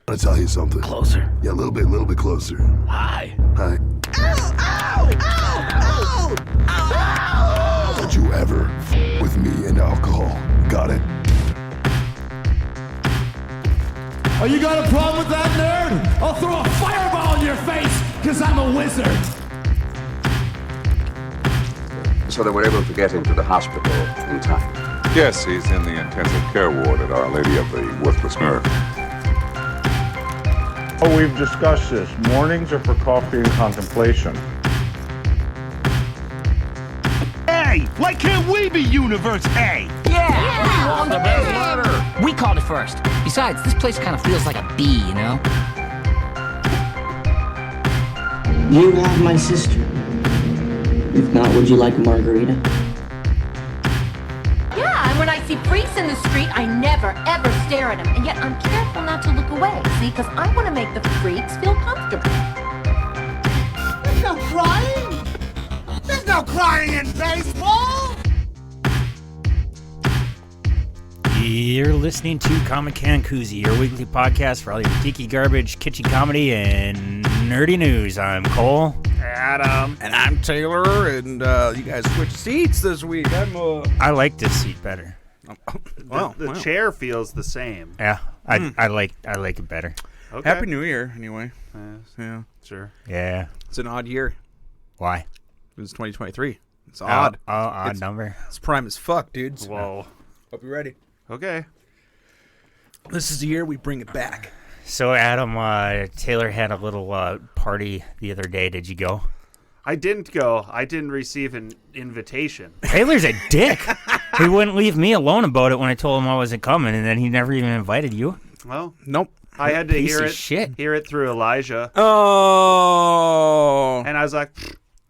I'm gonna tell you something. Closer. Yeah, a little bit closer. Hi. Hi. Ow! Ow! Ow! Ow! Ow! Don't you ever with me and alcohol. Got it? Oh, you got a problem with that, nerd? I'll throw a fireball in your face, because I'm a wizard. So they were able to get him to the hospital in time. Yes, he's in the intensive care ward at Our Lady of the Worthless Nerve. Oh, we've discussed this. Mornings are for coffee and contemplation. A! Like, can't we be Universe A? Yeah! We won the best letter! We called it first. Besides, this place kind of feels like a bee, you know? You have my sister. If not, would you like a margarita? Yeah, and when I see freaks in the street, I never, ever stare at them. And yet I'm careful not to look away, see? Because I want to make the freaks feel comfortable. There's no crying! There's no crying in baseball! You're listening to Comic Can Coozie, your weekly podcast for all your geeky garbage, kitschy comedy, and nerdy news. I'm Cole. Adam. And I'm Taylor, and you guys switched seats this week. I like this seat better. The chair feels the same. Yeah, I like it better. Okay. Happy New Year, anyway. Yeah, sure. Yeah. It's an odd year. Why? It's 2023. It's odd. Odd number. It's prime as fuck, dude. So whoa. Hope you're ready. Okay. This is the year we bring it back. So, Adam, Taylor had a little party the other day. Did you go? I didn't go. I didn't receive an invitation. Taylor's a dick. He wouldn't leave me alone about it when I told him I wasn't coming, and then he never even invited you. Well, nope. I had to hear it through Elijah. Oh. And I was like,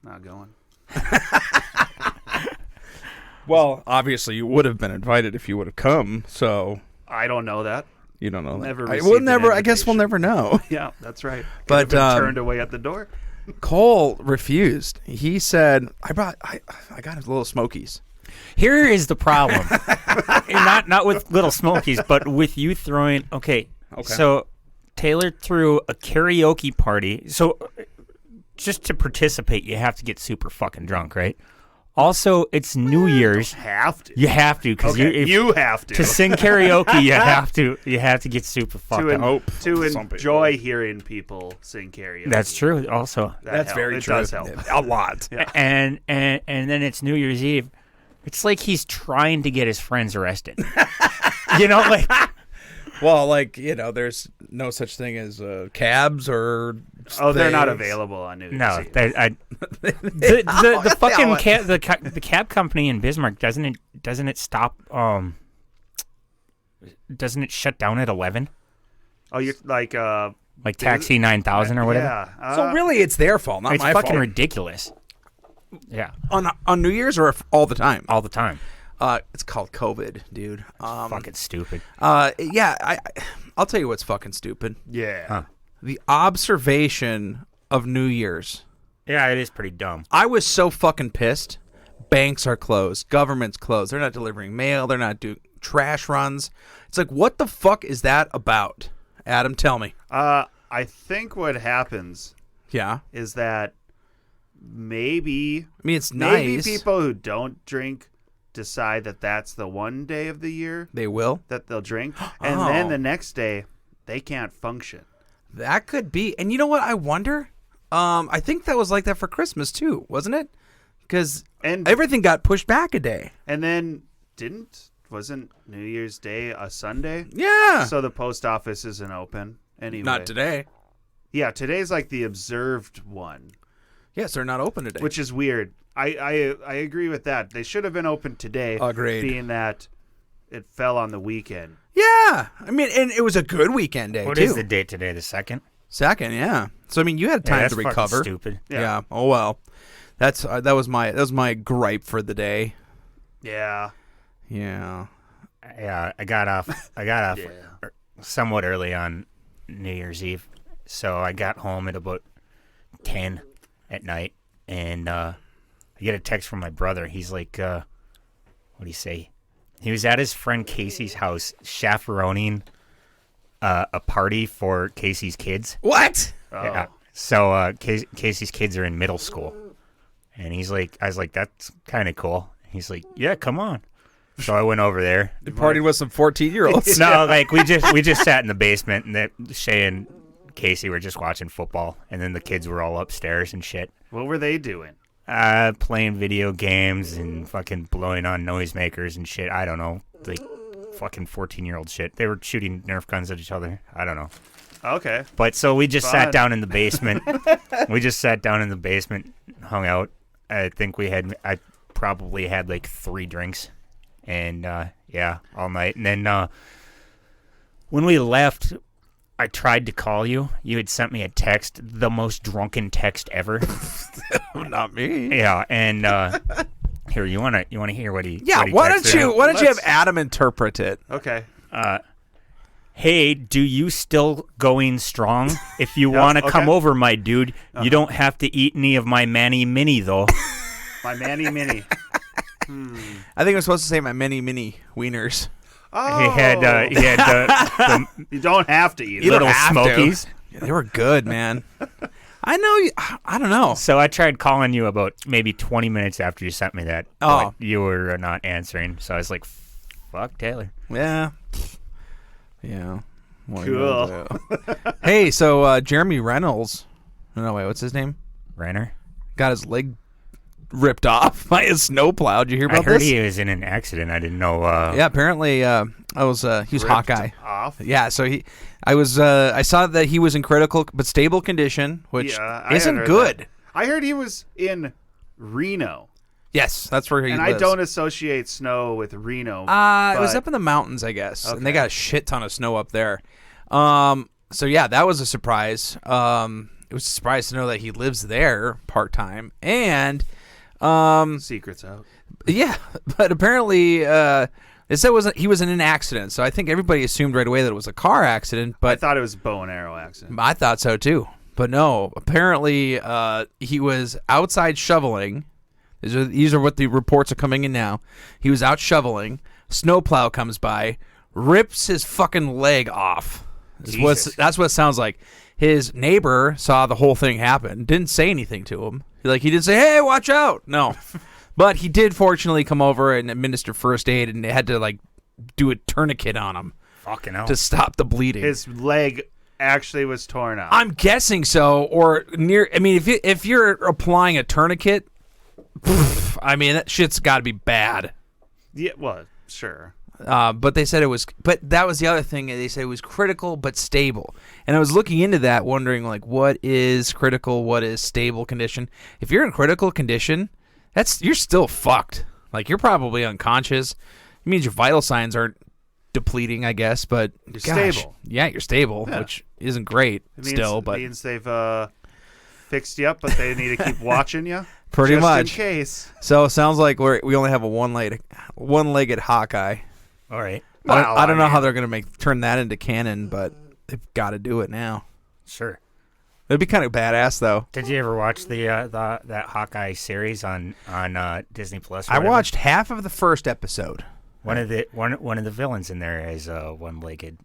not going. Well, obviously you would have been invited if you would have come, so I don't know that. You don't know that. Never I guess we'll never know. Yeah, that's right. But turned away at the door. Cole refused. He said, I got his little Smokies. Here is the problem. not with little Smokies, but with you throwing Okay. So Taylor threw a karaoke party. So just to participate, you have to get super fucking drunk, right? Also, it's New Year's. You have to. You have to, because you have to. To sing karaoke, you have to. You have to get super fucked up. To enjoy hearing people sing karaoke. That's true. Also, that's very true. It does help a lot. Yeah. And then it's New Year's Eve. It's like he's trying to get his friends arrested. Like. Well, there's no such thing as cabs or. Oh, they're not available on New Year's Eve. The fucking the cab company in Bismarck doesn't it stop? Doesn't it shut down at 11? Oh, you're like Taxi 9000 or whatever. Yeah. So really, it's their fault, not my fault. It's fucking ridiculous. Yeah. On New Year's or all the time? All the time. It's called COVID, dude. Fucking stupid. Yeah, I'll tell you what's fucking stupid. Yeah. Huh. The observation of New Year's. Yeah, it is pretty dumb. I was so fucking pissed. Banks are closed. Government's closed. They're not delivering mail. They're not doing trash runs. It's like, what the fuck is that about? Adam, tell me. I think what happens is that maybe it's nice. People who don't drink decide that that's the one day of the year they will that they'll drink, and then the next day they can't function. That could be. And you know what? I wonder. I think that was like that for Christmas too, wasn't it? Because everything got pushed back a day. And then wasn't New Year's Day a Sunday? Yeah. So the post office isn't open anyway. Not today. Yeah, today's like the observed one. Yes, they're not open today. Which is weird. I agree with that. They should have been open today. Agreed. Being that it fell on the weekend. Yeah. I mean, and it was a good weekend day, What too. is the date today? The 2nd? 2nd, yeah. So, I mean, you had time to recover. Fucking stupid. Yeah. Oh, well. That was my gripe for the day. Yeah. Yeah. Yeah, I got off somewhat early on New Year's Eve. So I got home at about 10 at night, and I get a text from my brother. He's like, what do you say? He was at his friend Casey's house chaperoning a party for Casey's kids. What? Yeah. So Casey's kids are in middle school, and I was like, that's kind of cool. He's like, yeah, come on. So I went over there. The party with some 14-year-olds. No, like we just sat in the basement, and Shay and Casey were just watching football, and then the kids were all upstairs and shit. What were they doing? Playing video games and fucking blowing on noisemakers and shit. I don't know, like fucking 14-year-old shit. They were shooting Nerf guns at each other. I don't know. Okay. But so we just Fun. sat down in the basement. Hung out. I think I probably had like 3 drinks. And, all night. And then when we left, I tried to call you. You had sent me a text, the most drunken text ever. Not me. Yeah, and here, you wanna hear what he? Yeah, what he why don't you have Adam interpret it? Okay. Hey, do you still going strong? If you want to come over, my dude, you don't have to eat any of my Manny Mini, though. My Manny Mini. I think I'm supposed to say my mini wieners. Oh. He had the you don't have to eat little Smokies. Yeah, they were good, man. I know. I don't know. So I tried calling you about maybe 20 minutes after you sent me that. Oh. But you were not answering. So I was like, fuck Taylor. Yeah. Yeah. What are you Cool. gonna do? Hey, so Jeremy Reynolds. No, wait, what's his name? Renner? Got his leg ripped off by a snowplow. Did you hear about I heard this? he was in an accident. I didn't know. Yeah, apparently he was Ripped Hawkeye. Off? Yeah, so I saw that he was in critical but stable condition, which I isn't heard good. that. I heard he was in Reno. Yes, that's where he and lives. I don't associate snow with Reno. It was up in the mountains, I guess, and they got a shit ton of snow up there. So yeah, that was a surprise. It was a surprise to know that he lives there part time, and Secrets out. yeah, but apparently it said he was in an accident. So I think everybody assumed right away that it was a car accident. But I thought it was a bow and arrow accident. I thought so too, but no. Apparently, he was outside shoveling. These are what the reports are coming in now. He was out shoveling. Snowplow comes by, rips his fucking leg off. That's what it sounds like. His neighbor saw the whole thing happen. Didn't say anything to him. He didn't say, "Hey, watch out!" No, but he did fortunately come over and administer first aid, and they had to do a tourniquet on him. Fucking hell. To stop the bleeding. His leg actually was torn out. I'm guessing so, or near. I mean, if you're applying a tourniquet, I mean that shit's got to be bad. Yeah, well, sure. But they said it was. But that was the other thing. They said it was critical but stable. And I was looking into that, wondering what is critical, what is stable condition. If you're in critical condition, you're still fucked. You're probably unconscious. It means your vital signs aren't depleting, I guess. But You're gosh, stable. Yeah, you're stable, which isn't great. It means they've fixed you up, but they need to keep watching you. Pretty just much. in case. So it sounds like we only have a one-legged Hawkeye. All right. I don't know how they're going to turn that into canon, but they've got to do it now. Sure. It'd be kind of badass, though. Did you ever watch that Hawkeye series on Disney Plus? I watched half of the first episode. One of the villains in there is a one-legged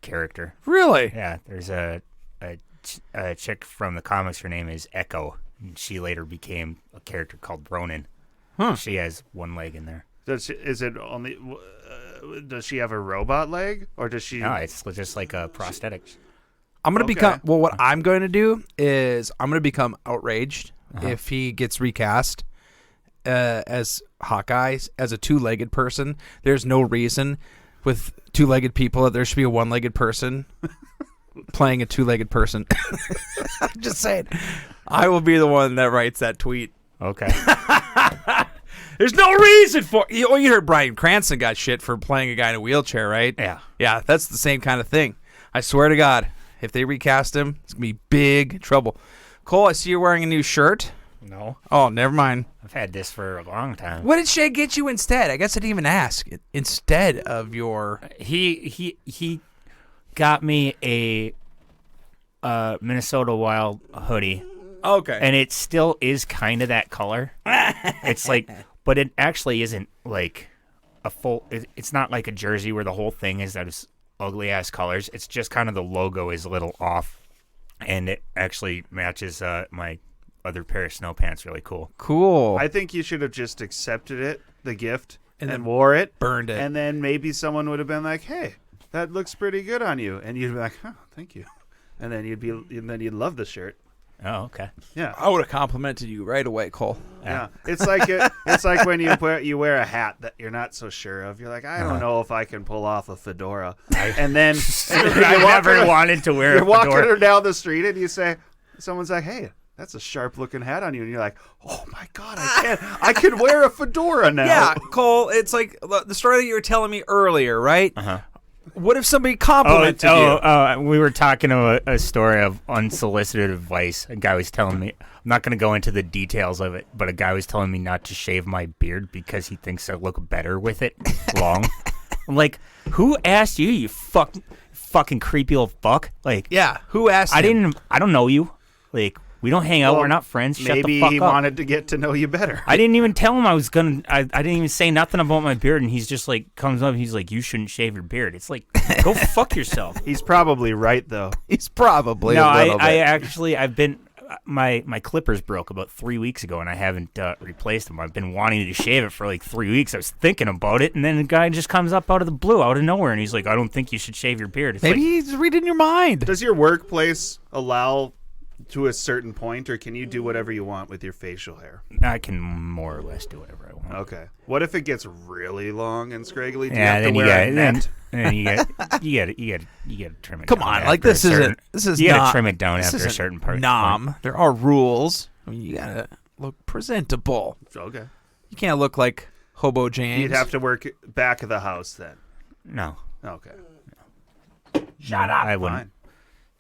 character. Really? Yeah. There's a chick from the comics. Her name is Echo. And she later became a character called Ronin. Huh. She has one leg in there. Does she have a robot leg, or does she? No, it's just like a prosthetic. I'm gonna become. Well, what I'm going to do is I'm gonna become outraged if he gets recast as Hawkeye as a two-legged person. There's no reason with two-legged people that there should be a one-legged person playing a two-legged person. I'm just saying. I will be the one that writes that tweet. Okay. There's no reason for you heard Bryan Cranston got shit for playing a guy in a wheelchair, right? Yeah. Yeah, that's the same kind of thing. I swear to God, if they recast him, it's going to be big trouble. Cole, I see you're wearing a new shirt. No. Oh, never mind. I've had this for a long time. What did Shay get you instead? I guess I didn't even ask. Instead of your... He got me a Minnesota Wild hoodie. Okay. And it still is kind of that color. It's but it actually isn't like a full... It's not like a jersey where the whole thing is that it's ugly ass colors. It's just kind of the logo is a little off, and it actually matches my other pair of snow pants really cool. Cool. I think you should have just accepted it, the gift, and then wore it, burned it, and then maybe someone would have been like, "Hey, that looks pretty good on you," and you'd be like, "Oh, thank you," and then you'd love the shirt. Oh, okay. Yeah, I would have complimented you right away, Cole. Yeah, it's like when you wear a hat that you're not so sure of. You're like, I don't know if I can pull off a fedora, and then I never wanted to wear a fedora. You're walking down the street and you say, someone's like, "Hey, that's a sharp looking hat on you," and you're like, "Oh my god, I can wear a fedora now." Yeah, Cole. It's like the story that you were telling me earlier, right? What if somebody complimented you? We were talking about a story of unsolicited advice. A guy was telling me, I'm not going to go into the details of it, but a guy was telling me not to shave my beard because he thinks I look better with it long. I'm like, who asked you, you fucking creepy old fuck? Like, yeah, who asked him? I don't know you. Like, we don't hang out. We're not friends. Shut the fuck up. Maybe he wanted to get to know you better. I didn't even tell him I was gonna. I didn't even say nothing about my beard, and he's just like comes up. And he's like, "You shouldn't shave your beard." It's like, go fuck yourself. He's probably right though. He's probably no. A little bit. I actually I've been my clippers broke about 3 weeks ago, and I haven't replaced them. I've been wanting to shave it for like 3 weeks. I was thinking about it, and then the guy just comes up out of the blue, out of nowhere, and he's like, "I don't think you should shave your beard." It's Maybe like, he's reading your mind. Does your workplace allow to a certain point, or can you do whatever you want with your facial hair? I can more or less do whatever I want. Okay. What if it gets really long and scraggly? Do Yeah, you have then to you wear a got net? then you gotta trim it. Come down on, like after this a isn't. You gotta not, trim it down this after a isn't certain part. Nom. There are rules. I mean, you gotta look presentable. Okay. You can't look like Hobo James. You'd have to work back of the house then. No. Okay. Shut up. I wouldn't. Fine.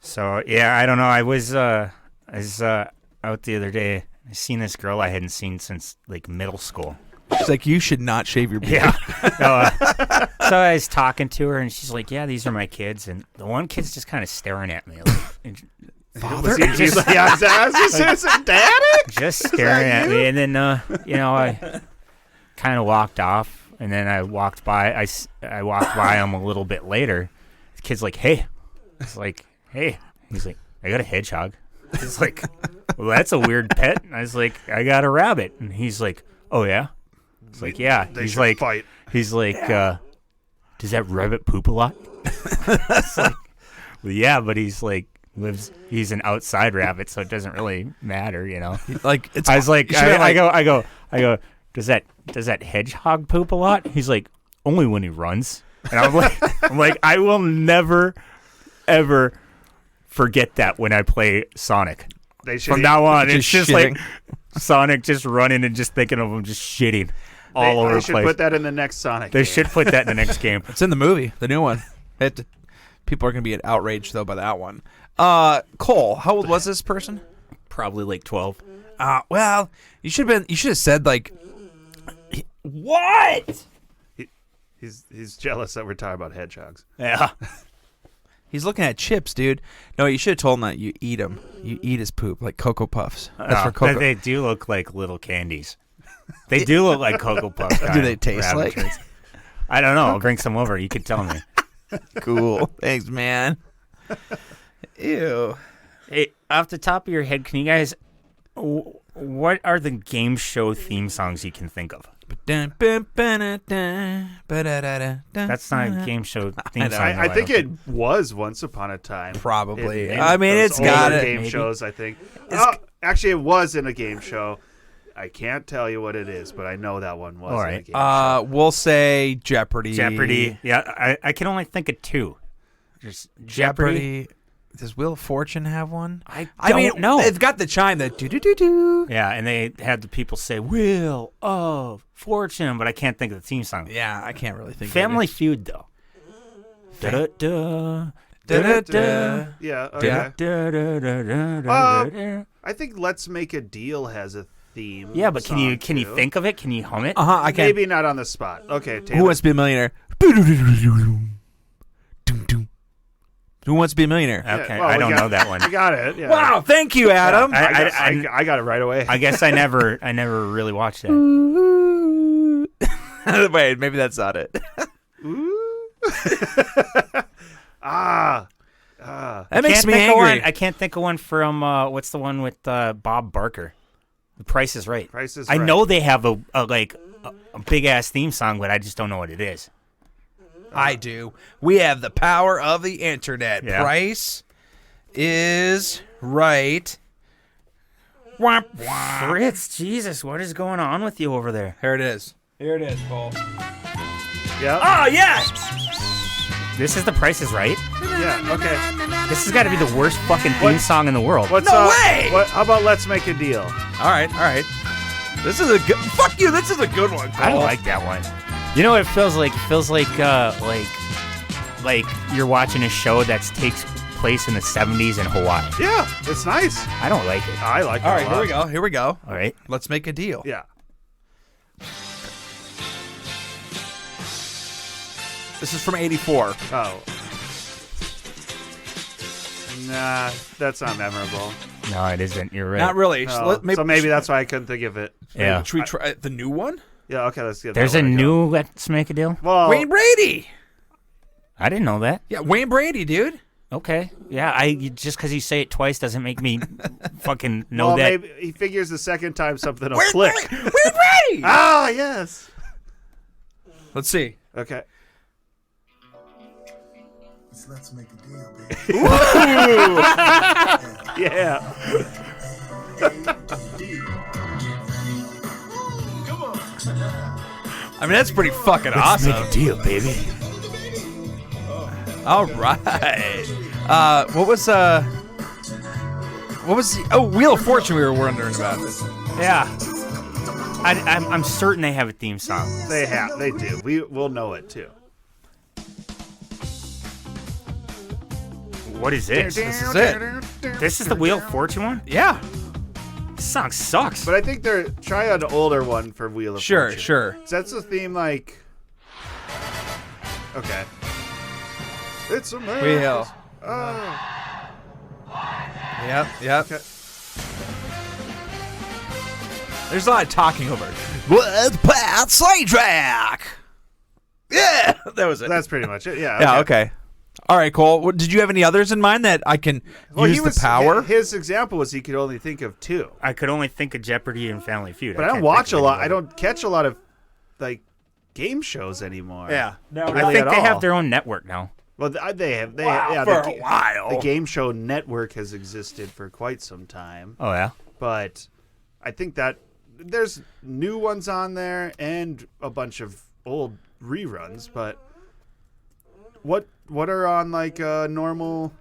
So yeah, I don't know. I was out the other day. I seen this girl I hadn't seen since like middle school. She's like, "You should not shave your beard." Yeah. So I was talking to her, and she's like, "Yeah, these are my kids." And the one kid's just kind of staring at me. Like, Father? Daddy? Just staring at me. And then, I kind of walked off, and then I walked by. I walked by him a little bit later. The kid's like, "Hey." It's like, "Hey." He's like, "I got a hedgehog." He's like, "Well, that's a weird pet." And I was like, "I got a rabbit." And he's like, "Oh, yeah?" It's like, "Yeah." He's like, fight. He's like, "Does that rabbit poop a lot?" It's like, well, yeah, but he's like, he's an outside rabbit, so it doesn't really matter, you know. Like, it's. I was like, I go. Does that hedgehog poop a lot? He's like, only when he runs. And I'm like, I will never, ever forget that when I play Sonic. From now on, it's just like Sonic just running and just thinking of him just shitting all over the place. They should put that in the next Sonic. They should put that in the next game. It's in the movie, the new one. People are gonna be outraged though by that one. Cole, how old was this person? Probably like 12. Well, you should have said like, what? He's jealous that we're talking about hedgehogs. Yeah. He's looking at chips, dude. No, you should have told him that you eat him. You eat his poop like Cocoa Puffs. That's for Cocoa. They do look like little candies. They do look like Cocoa Puffs. Do they taste like? Treats. I don't know. I'll bring some over. You can tell me. Cool. Thanks, man. Ew. Hey, off the top of your head, can you guys... What are the game show theme songs you can think of? That's not a game show theme song. I think it was once upon a time. Probably. I mean, it's got it. Game shows, I think. Actually, it was in a game show. I can't tell you what it is, but I know that one was in a game show. We'll say Jeopardy. Jeopardy. Yeah, I can only think of two. Just Jeopardy. Does Wheel of Fortune have one? I don't know. It's got the chime that do-do-do-do. Yeah, and they had the people say Wheel of Fortune, but I can't think of the theme song. Yeah, I can't really think Family of it. Feud, though. Da-da-da. Da-da-da. Yeah, okay. Da-da-da-da-da-da-da. I think Let's Make a Deal has a theme. Yeah, but can you too. think of it? Can you hum it? I can. Maybe not on the spot. Okay, Taylor. Who Wants to Be a Millionaire? Who Wants to Be a Millionaire? Okay, well, I don't know that one. I got it. Yeah. Wow, thank you, Adam. Yeah, I got it right away. I guess I never really watched that. Wait, maybe that's not it. That I makes can't me think of angry. one. I can't think of one from what's the one with Bob Barker? The Price is Right. Price is I Right. know they have a big ass theme song, but I just don't know what it is. I do. We have the power of the internet. Yeah. Price is Right. Fritz, Jesus, what is going on with you over there? Here it is. Here it is, Cole. Yeah. Oh, yeah. This is The Price is Right. Yeah. Okay. This has got to be the worst fucking theme song in the world. What's No way! How about Let's Make a Deal? All right. This is a good. Fuck you. This is a good one, Cole. I don't like that one. You know what it feels like? It feels like you're watching a show that takes place in the 70s in Hawaii. Yeah, it's nice. I don't like it. I like it. All a right, lot. here we go. All right. Let's make a deal. Yeah. This is from '84. Oh. Nah, that's not memorable. No, it isn't. You're right. Not really. No. So maybe that's why I couldn't think of it. Yeah. Should we try the new one? Yeah, okay, let's get There's that a one new Let's Make a Deal? Well, Wayne Brady. I didn't know that. Yeah, Wayne Brady, dude. Okay. Yeah, just because you say it twice doesn't make me fucking know well, that. maybe he figures the second time something will Wayne click. Brady. Wayne Brady. Ah, yes. Let's see. Okay. Let's make a deal, baby. Yeah. I mean, that's pretty fucking awesome. Make a deal, baby. All right. What was the Wheel of Fortune we were wondering about? Yeah. I'm certain they have a theme song. They do. We'll know it too. What is this? This is it. This is the Wheel of Fortune one? Yeah. This song sucks. But I think they're try an older one for Wheel of Fortune. Sure. So that's the theme, like. Okay. It's America. Wheel. Oh. Yep. Okay. There's a lot of talking over it. With Pat Sidetrack. Yeah, that was it. That's pretty much it. Yeah. Yeah. Okay. All right, Cole. Did you have any others in mind that I can use the power? His example was he could only think of two. I could only think of Jeopardy and Family Feud. But I don't watch a lot. I don't catch a lot of like game shows anymore. Yeah. No, I think they have their own network now. Well, they have. For a while. The game show network has existed for quite some time. Oh yeah. But I think that there's new ones on there and a bunch of old reruns. But what are on like normal,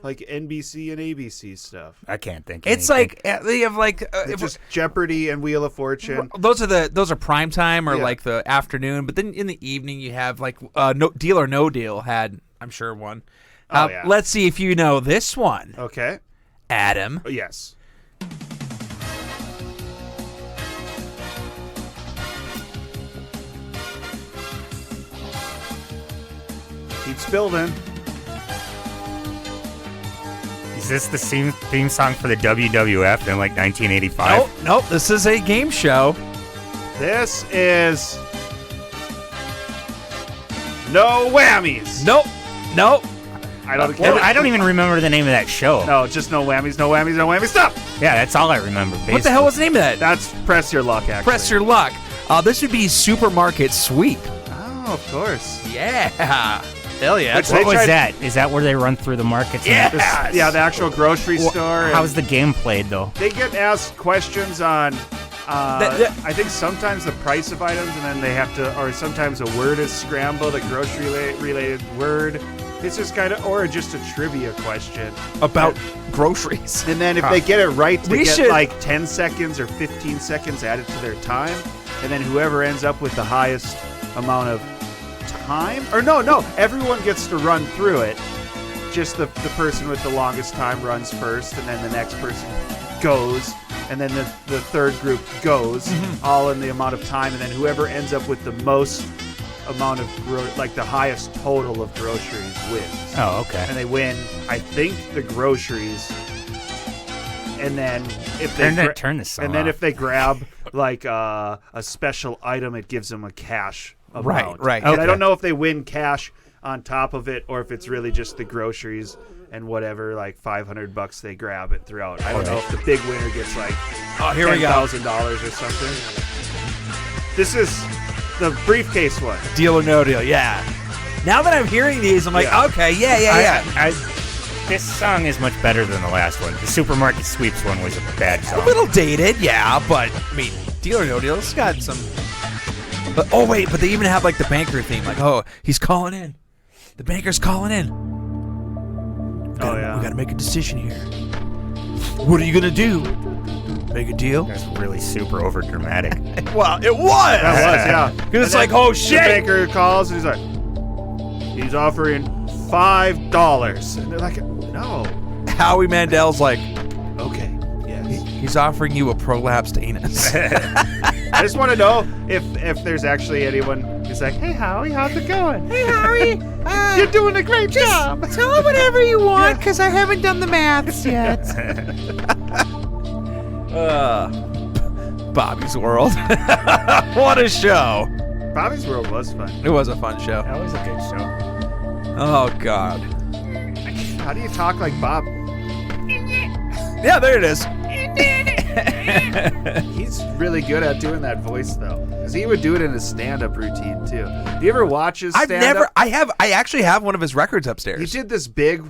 like NBC and ABC stuff? I can't think. It's anything. like they have like It's just Jeopardy and Wheel of Fortune. those are prime time or Yeah. like the afternoon, but then in the evening you have like Deal or No Deal had, I'm sure, one. Oh, yeah. Let's see if you know this one, Okay. Adam. Oh, yes. Keeps building. Is this the same theme song for the WWF in like 1985? Nope. This is a game show. This is No Whammies. Nope. I don't Well, I don't even remember the name of that show. No, just No Whammies, No Whammies, No Whammies. Stop. Yeah, that's all I remember. Basically. What the hell was the name of that? That's Press Your Luck, actually. Press Your Luck. This would be Supermarket Sweep. Oh, of course. Yeah. Hell yeah. Which What they was tried- that? Is that where they run through the markets? Yeah. Yeah, the actual grocery store. and How's the game played though? They get asked questions on, I think sometimes the price of items, and then they have to, or sometimes a word is scrambled, a grocery-related word. It's just kind of, or just a trivia question. About groceries. And then if they get it right, they We get should- like 10 seconds or 15 seconds added to their time. And then whoever ends up with the highest amount of time, or no, everyone gets to run through it. Just the person with the longest time runs first, and then the next person goes, and then the third group goes, all in the amount of time, and then whoever ends up with the most amount of like the highest total of groceries wins. Oh, okay. And they win, I think, the groceries. And then if they turn this song and then off. if they grab like a special item, it gives them a cash amount. Right. And I Okay. don't know if they win cash on top of it, or if it's really just the groceries and whatever, like $500 they grab it throughout. I don't know if the big winner gets like here we go. $10,000 or something. This is the briefcase one. Deal or no deal, yeah. Now that I'm hearing these, I'm like, okay, yeah. This song is much better than the last one. The Supermarket Sweeps one was a bad song. A little dated, yeah, but I mean, Deal or No Deal, it's got some. But but they even have like the banker theme, like, oh, he's calling in. The banker's calling in. We gotta make a decision here. What are you gonna do? Make a deal? That's really super over dramatic. Well, it was. That was, yeah. Because it's like, oh shit. The banker calls and he's like, he's offering $5, and they're like, no. Howie Mandel's like, okay, yes. He's offering you a prolapsed anus. I just want to know if there's actually anyone who's like, hey Howie, how's it going? Hey Howie, you're doing a great job. Tell him whatever you want, because I haven't done the maths yet. Bobby's World. What a show. Bobby's World was fun. It was a fun show. That was a good show. Oh, God. How do you talk like Bob? Yeah, there it is. He's really good at doing that voice, though. Because he would do it in his stand-up routine, too. Do you ever watch his stand-up? I actually have one of his records upstairs. He did this big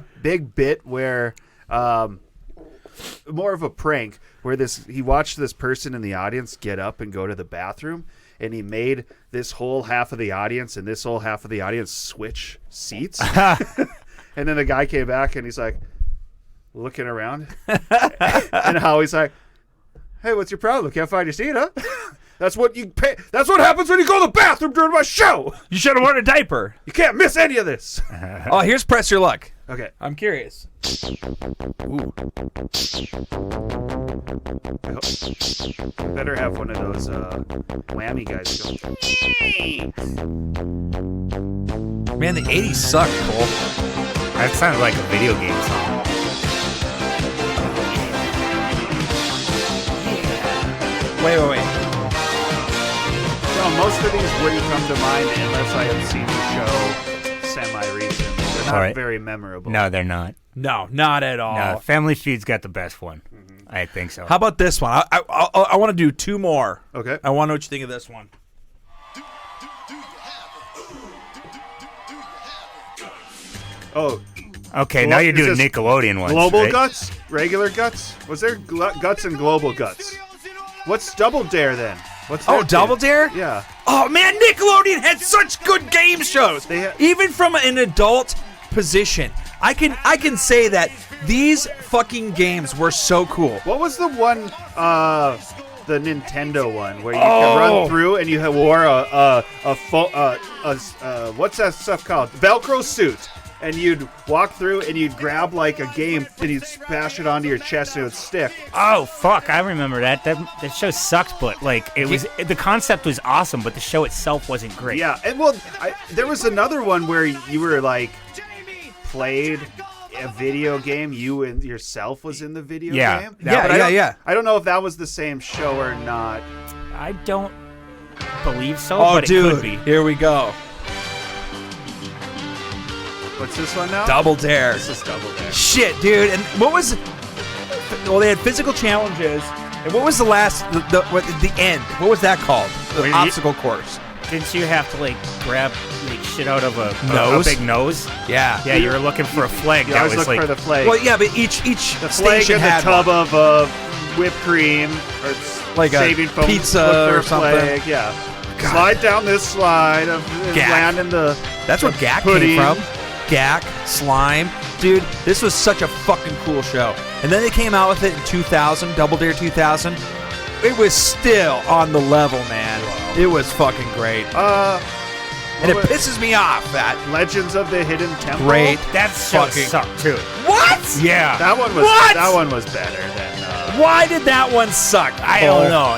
bit where, more of a prank, where he watched this person in the audience get up and go to the bathroom, and he made this whole half of the audience and this whole half of the audience switch seats. And then the guy came back and he's like looking around, and Howie's like, "Hey, what's your problem? Can't find your seat, huh?" That's what you pay. That's what happens when you go to the bathroom during my show. You should have worn a diaper. You can't miss any of this. Oh, here's Press Your Luck. Okay. I'm curious. Ooh. Better have one of those whammy guys go. Man, the 80s suck, Cole. That sounded like a video game song. Wait. No, most of these wouldn't come to mind unless I had seen the show semi-recent. They're not very memorable. No, they're not. No, not at all. No, Family Feud's got the best one. I think so. How about this one? I want to do two more. Okay. I want to know what you think of this one. Oh. Okay, now you're doing Nickelodeon ones. Global right? Guts? Regular Guts? Was there Guts and Global Guts? What's Double Dare then? What's that Double Dare? Yeah. Oh man, Nickelodeon had such good game shows. Even from an adult position, I can say that these fucking games were so cool. What was the one, the Nintendo one, where you could run through and you wore what's that stuff called? Velcro suit. And you'd walk through and you'd grab like a game and you'd smash it onto your chest and it would stick. Oh fuck, I remember that. That show sucked, but like the concept was awesome, but the show itself wasn't great. Yeah, and well, there was another one where you were like played a video game. You and yourself was in the video game. Yeah. I don't know if that was the same show or not. I don't believe so, but it could be. Here we go. What's this one now? Double Dare. This is Double Dare. Shit, dude. And what was? Well, they had physical challenges. And what was the last? The end. What was that called? The obstacle course. Didn't you have to like grab like shit out of a big nose? Yeah. Yeah, you were looking for a flag. You always look for the flag. Well, yeah, but each the flag station and had the tub one. of whipped cream or like saving a foam, pizza or something. Flag. Yeah. God. Slide down this slide and land in the. That's where Gak came from. Gak, Slime. Dude, this was such a fucking cool show. And then they came out with it in 2000, Double Dare 2000. It was still on the level, man. Wow. It was fucking great. And it pisses me off that Legends of the Hidden Temple. Great. That show sucked too. What? Yeah. That one was That one was better than Why did that one suck? I don't know.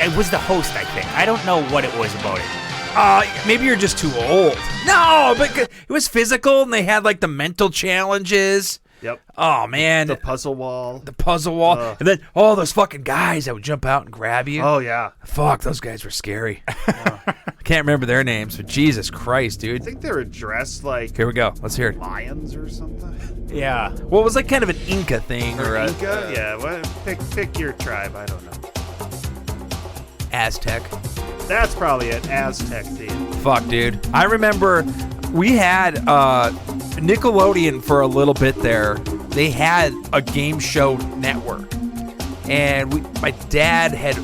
It was the host, I think. I don't know what it was about it. Maybe you're just too old. No, but it was physical, and they had like the mental challenges. Yep. Oh man, the puzzle wall. And then all those fucking guys that would jump out and grab you. Oh yeah. Fuck, those guys were scary. I can't remember their names, but Jesus Christ, I dude. think they were dressed like Here we go. Let's hear it. lions or something. Yeah. Well, it was like kind of an Inca thing or a Inca? Yeah, what? Pick your tribe. I don't know. Aztec. That's probably an Aztec theme. Fuck, dude. I remember we had Nickelodeon for a little bit there. They had a game show network. And my dad had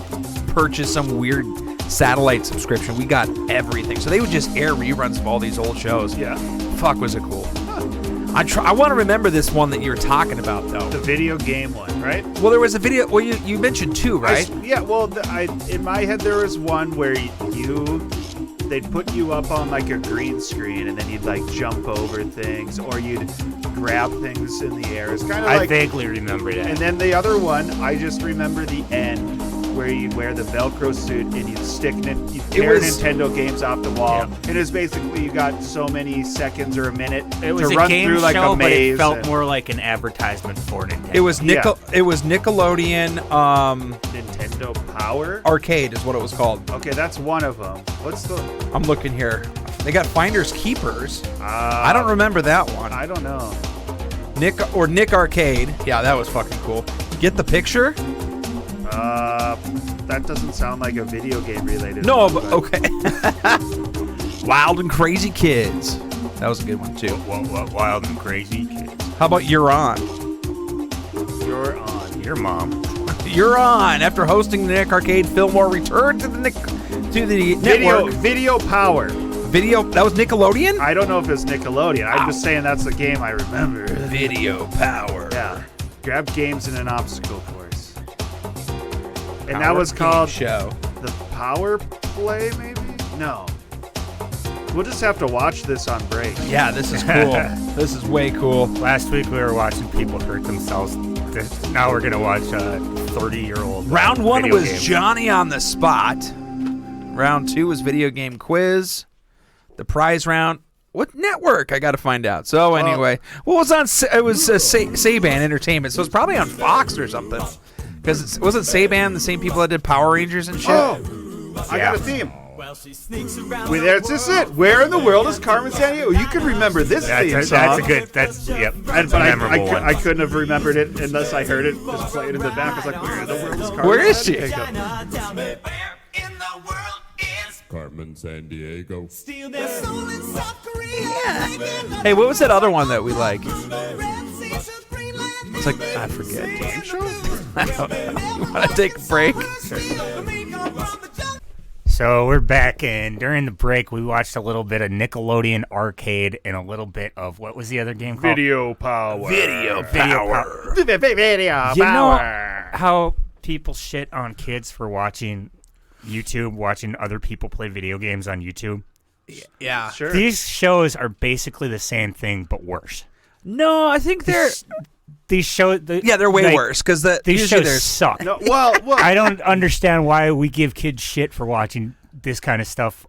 purchased some weird satellite subscription. We got everything. So they would just air reruns of all these old shows. Yeah. Fuck, was it cool. I want to remember this one that you were talking about, though. The video game one, right? Well, there was a video. Well, you mentioned two, right? Yeah, well, in my head there was one where they'd put you up on like a green screen and then you'd like jump over things or you'd grab things in the air. It's kind of like... I vaguely remember that. And then the other one, I just remember the end where you wear the Velcro suit and you'd tear Nintendo games off the wall. Yeah. And it's basically you got so many seconds or a minute to run through like a maze. But it felt more like an advertisement for Nintendo. It was Nickelodeon Nintendo Power Arcade is what it was called. Okay, that's one of them. What's the... I'm looking here. They got Finders Keepers. I don't remember that one. I don't know. Nick Arcade. Yeah, that was fucking cool. Get the picture? That doesn't sound like a video game related. No, but okay. Wild and Crazy Kids. That was a good one too. What Wild and Crazy Kids? How about You're On? You're On. Your mom. You're On. After hosting the Nick Arcade, Fillmore returned to the network. Video Power. That was Nickelodeon? I don't know if it's Nickelodeon. I'm just saying that's the game I remember. Video Power. Yeah. Grab games in an obstacle course. And that was called Show. The Power Play, maybe? No. We'll just have to watch this on break. Yeah, this is cool. This is way cool. Last week we were watching people hurt themselves. Now we're going to watch a 30-year-old. Round one was game. Johnny on the Spot. Round two was Video Game Quiz. The prize round. What network? I got to find out. So anyway, what was on? It was Saban Entertainment. So it's probably on Fox or something. Because wasn't Saban the same people that did Power Rangers and shit? Oh, I got a theme. That's just it. Where in the world is Carmen Sandiego? You can remember this theme song. I couldn't have remembered it unless I heard it just played in the back. I was like, where in the world is Carmen? Where is she? Carmen Sandiego. Yeah. Hey, what was that other one that we like? It's like, I forget. Game show? I don't know. You want to take a break? So we're back, and during the break, we watched a little bit of Nickelodeon Arcade and a little bit of, what was the other game called? Video Power. Video Power. You know how people shit on kids for watching YouTube, watching other people play video games on YouTube? Yeah. Sure. These shows are basically the same thing, but worse. No, I think they're... These shows, they're way worse because these shows suck. No, well, I don't understand why we give kids shit for watching this kind of stuff,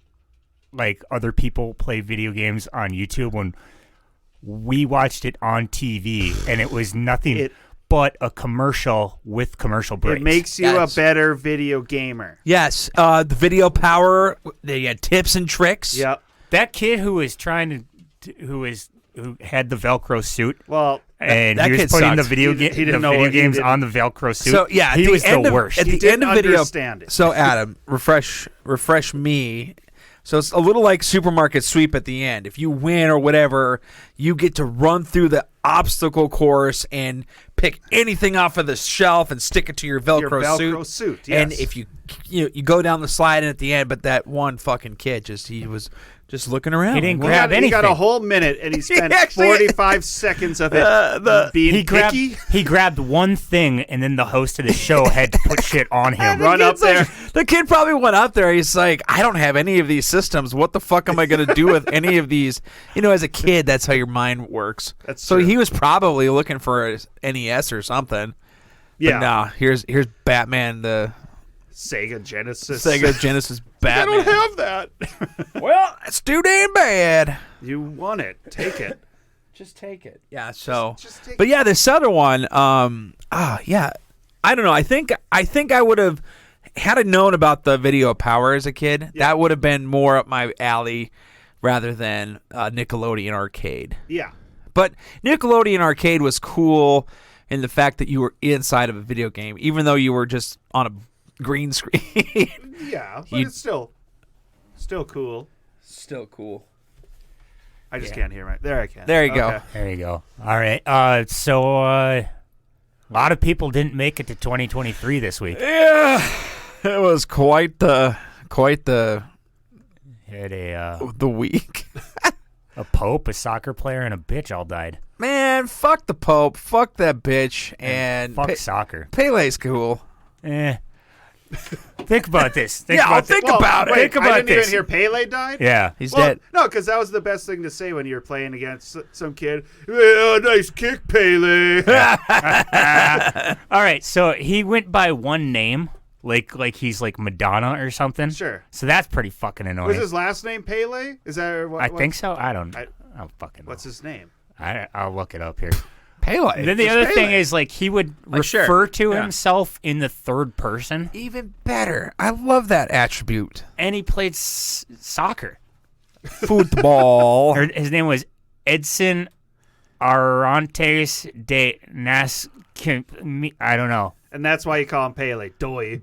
like other people play video games on YouTube when we watched it on TV and it was nothing but a commercial with commercial breaks. It makes you a better video gamer. Yes, the Video Power. They had tips and tricks. Yep. That kid who was who had the Velcro suit. Well. And that he was kid putting sucked. the video games on the Velcro suit. So yeah, he was the worst. At the end of video, so Adam, refresh me. So it's a little like Supermarket Sweep at the end. If you win or whatever, you get to run through the obstacle course and pick anything off of the shelf and stick it to your Velcro suit. Yes. And if you go down the slide and at the end, but that one fucking kid he was just looking around. He didn't grab anything. He got a whole minute, and he spent 45 seconds of it being picky. He grabbed one thing, and then the host of the show had to put shit on him. Run up there. The kid probably went up there. He's like, I don't have any of these systems. What the fuck am I going to do with any of these? As a kid, that's how your mind works. That's so true. he was probably looking for a NES or something. Yeah. But no, here's Batman, the Sega Genesis Batman. I don't have that. Well, that's too damn bad. You want it. Take it. Just take it. Yeah, so. Just take but yeah, this other one, yeah. I don't know. I think I would have Had I known about the video power as a kid, that would have been more up my alley rather than Nickelodeon Arcade. Yeah. But Nickelodeon Arcade was cool in the fact that you were inside of a video game, even though you were just on a green screen. Yeah, but it's still cool. Still cool. I just can't hear my... There I can. There you go. Okay. There you go. All right. So a lot of people didn't make it to 2023 this week. Yeah, it was quite the Had a the week. a pope, a soccer player, and a bitch all died. Man, fuck the Pope, fuck that bitch, and fuck soccer. Pele's cool. Think about this. Think about it. Wait, Think about I didn't this. even hear Pele died? Yeah. He's dead. No, because that was the best thing to say when you were playing against some kid. Oh, nice kick, Pele. All right, so he went by one name, like he's like Madonna or something. Sure. So that's pretty fucking annoying. Was his last name Pele? Is that what? I think so. I don't fucking know. What's his name? I'll look it up here. Pele. And then the other thing is, like, he would refer to Yeah. himself in the third person. Even better. I love that attribute. And he played soccer. Football. His name was Edson Arantes de Nas. I don't know. And that's why you call him Pele. Doy.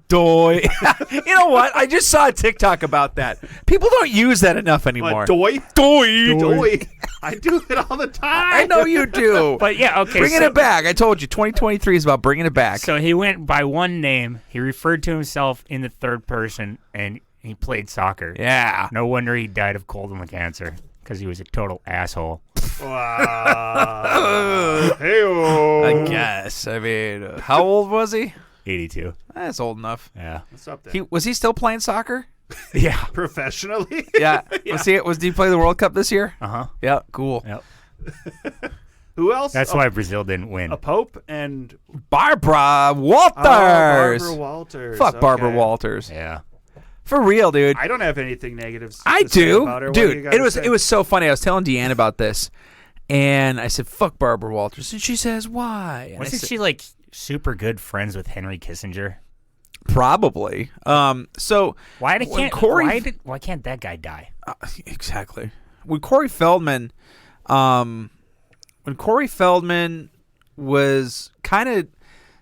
You know what? I just saw a TikTok about that. People don't use that enough anymore. What, Doy? Doy. I do it all the time. I know you do. But yeah, okay. Bringing it back. I told you, 2023 is about bringing it back. So he went by one name. He referred to himself in the third person, and he played soccer. Yeah. No wonder he died of colon cancer, because he was a total asshole. Wow. Hey-o. I guess. I mean, how old was he? 82. That's old enough. Yeah. What's up there? Was he still playing soccer? Yeah. Professionally? Yeah. Did he play the World Cup this year? Uh-huh. Yeah, cool. Yep. Who else? That's why Brazil didn't win. A Pope and... Barbara Walters. Barbara Walters. Fuck Barbara Okay. Walters. Yeah. For real, dude. I don't have anything negative I to say do. about her. What Dude, do you gotta say? it was so funny. I was telling Deanne about this, and I said, fuck Barbara Walters. And she says, why? And Wasn't she, like, super good friends with Henry Kissinger? Probably. So Why when can't that guy die? Exactly. When Corey Feldman was kind of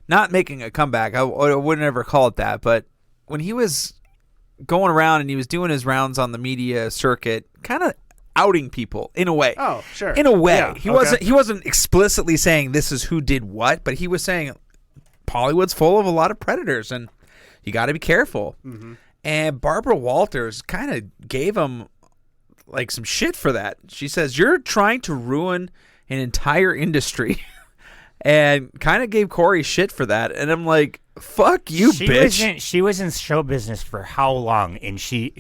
not making a comeback, I wouldn't ever call it that, but when he was going around and he was doing his rounds on the media circuit, kind of outing people in a way. Oh, sure. In a way. Yeah, He wasn't explicitly saying this is who did what, but he was saying Hollywood's full of a lot of predators and you got to be careful. Mm-hmm. And Barbara Walters kind of gave him like some shit for that. She says, you're trying to ruin an entire industry and kind of gave Corey shit for that. And I'm like, fuck you, bitch. She was in show business for how long? And she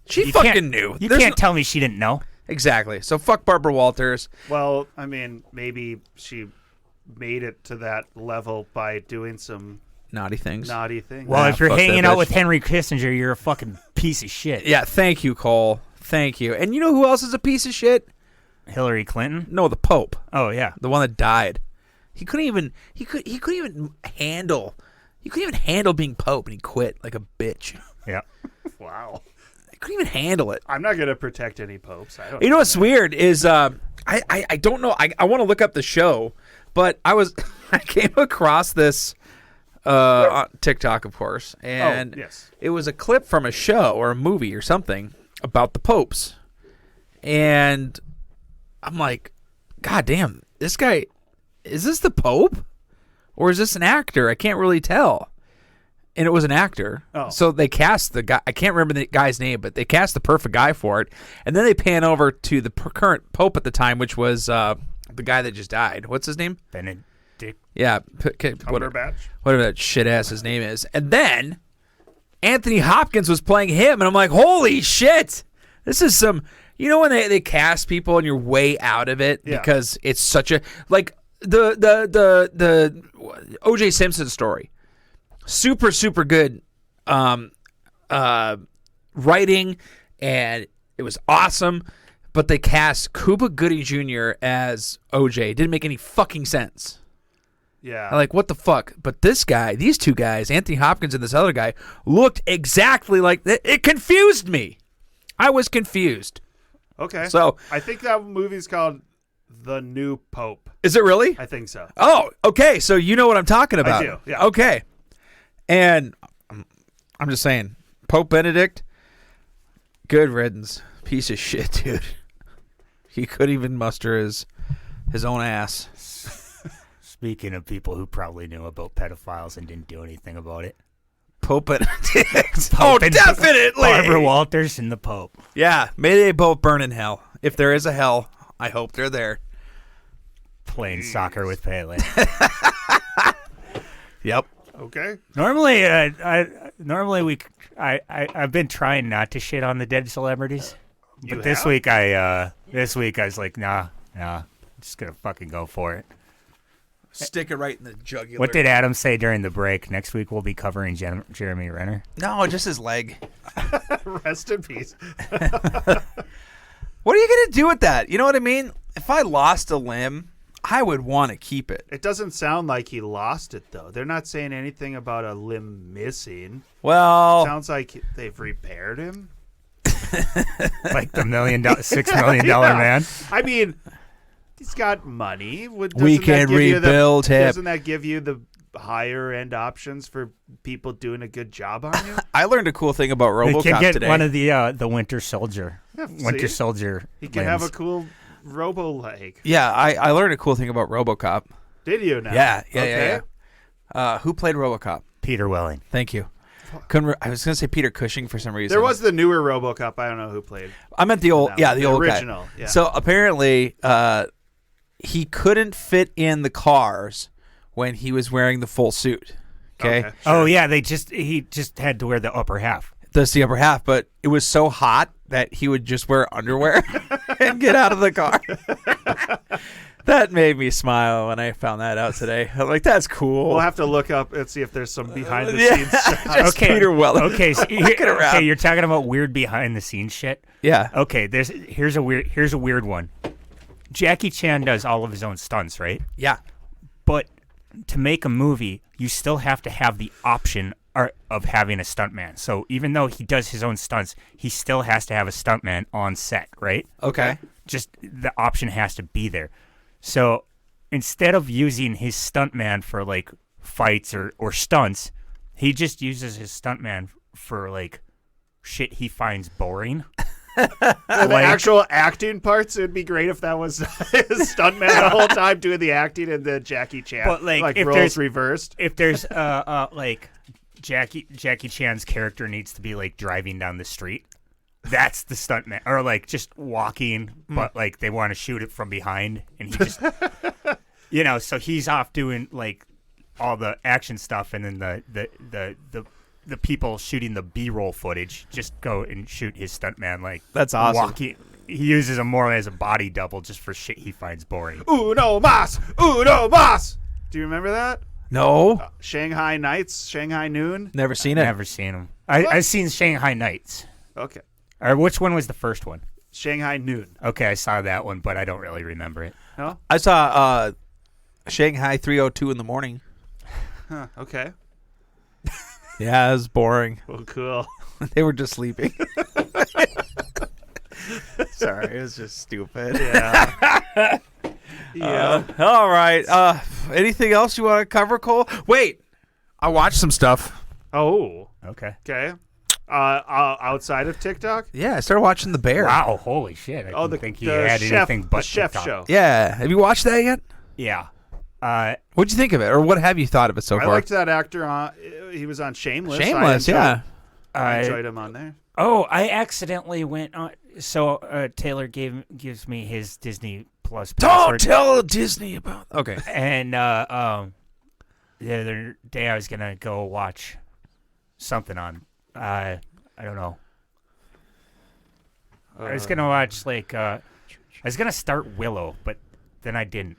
fucking knew. You can't tell me she didn't know. Exactly. So fuck Barbara Walters. Well, I mean, maybe she made it to that level by doing some naughty things. Well, if you're hanging out with Henry Kissinger, you're a fucking piece of shit. Yeah, thank you, Cole. Thank you. And you know who else is a piece of shit? Hillary Clinton? No, the Pope. Oh yeah, the one that died. He couldn't even handle being Pope, and he quit like a bitch. Yeah. Wow. He couldn't even handle it. I'm not going to protect any popes. I don't. You know what's weird is I don't know. I want to look up the show, but I came across this on TikTok, of course, and yes. It was a clip from a show or a movie or something about the popes, and I'm like, God damn, this guy, is this the Pope or is this an actor? I can't really tell. And it was an actor. Oh. So they cast the guy. I can't remember the guy's name, but they cast the perfect guy for it. And then they pan over to the current Pope at the time, which was the guy that just died. What's his name? Benedict. Yeah. Cumberbatch. Whatever that shit ass his name is. And then Anthony Hopkins was playing him. And I'm like, holy shit. This is some, you know, when they cast people and you're way out of it because it's such a, like the O.J. Simpson story. Super, super good writing, and it was awesome. But they cast Cuba Gooding Jr. as OJ. It didn't make any fucking sense. Yeah. I'm like, what the fuck? But this guy, these two guys, Anthony Hopkins and this other guy, looked exactly like that. It confused me. I was confused. Okay. So I think that movie's called The New Pope. Is it really? I think so. Oh, okay. So you know what I'm talking about. I do, yeah. Okay. And I'm just saying, Pope Benedict, good riddance. Piece of shit, dude. He couldn't even muster his own ass. Speaking of people who probably knew about pedophiles and didn't do anything about it. Pope Benedict. Pope and definitely. Barbara Walters and the Pope. Yeah, may they both burn in hell. If there is a hell, I hope they're there. Playing soccer with Pele. Yep. Okay. Normally, I've been trying not to shit on the dead celebrities, but this week I was like, nah, I'm just gonna fucking go for it. Stick it right in the jugular. What did Adam say during the break? Next week we'll be covering Jeremy Renner. No, just his leg. Rest in peace. What are you gonna do with that? You know what I mean? If I lost a limb, I would want to keep it. It doesn't sound like he lost it, though. They're not saying anything about a limb missing. Well, sounds like they've repaired him. Like the $6 million man. I mean, he's got money. We can rebuild him. Doesn't that give you the higher end options for people doing a good job on you? I learned a cool thing about RoboCop They can get today. one of the Winter Soldier. Yeah, Winter see? Soldier. He can have a cool robo leg. Yeah, I learned a cool thing about RoboCop. Did you now? Yeah. Who played RoboCop? Peter Welling. Thank you. I was going to say Peter Cushing for some reason. There was the newer RoboCop. I don't know who played. I meant the old, the old original. guy. Yeah. So apparently, he couldn't fit in the cars when he was wearing the full suit. Okay. Sure. Oh yeah, he just had to wear the upper half. That's the upper half, but it was so hot that he would just wear underwear and get out of the car. That made me smile when I found that out today. I'm like, that's cool. We'll have to look up and see if there's some behind the scenes stuff. Okay, Peter Weller. Okay, so okay, you're talking about weird behind the scenes shit. Yeah. Okay, here's a weird one. Jackie Chan does all of his own stunts, right? Yeah. But to make a movie, you still have to have the option of having a stuntman. So even though he does his own stunts, he still has to have a stuntman on set, right? Okay. Just the option has to be there. So instead of using his stuntman for like fights or stunts, he just uses his stuntman for like shit he finds boring. The actual acting parts, it'd be great if that was his stuntman the whole time doing the acting and the Jackie Chan but like if roles reversed. If there's like Jackie Chan's character needs to be like driving down the street, that's the stuntman, or like just walking, but like they want to shoot it from behind, and he just, so he's off doing like all the action stuff, and then the people shooting the B-roll footage just go and shoot his stuntman like that's awesome. Walking. He uses him more as a body double just for shit he finds boring. Uno mas! Uno mas! Do you remember that? No. Shanghai Nights, Shanghai Noon. Never seen it. Never seen him. I've seen Shanghai Nights. Okay. Or which one was the first one? Shanghai Noon. Okay, I saw that one, but I don't really remember it. No? I saw Shanghai 3:02 in the morning. Huh, okay. Yeah, it was boring. Well, cool. They were just sleeping. Sorry, it was just stupid. Yeah. Yeah. All right. Anything else you want to cover, Cole? Wait, I watched some stuff. Oh. Okay. Okay. Outside of TikTok? Yeah, I started watching The Bear. Wow, holy shit. I didn't think he had anything but the chef TikTok. show. Yeah. Have you watched that yet? Yeah. What'd you think of it, or what have you thought of it so I far? liked that actor. He was on Shameless. Yeah. I enjoyed him on there. Oh, I accidentally went on. So Tayler gives me his Disney Plus password. Don't tell Disney about. Okay. And the other day I was gonna go watch something on. I don't know. I was gonna watch I was gonna start Willow, but then I didn't.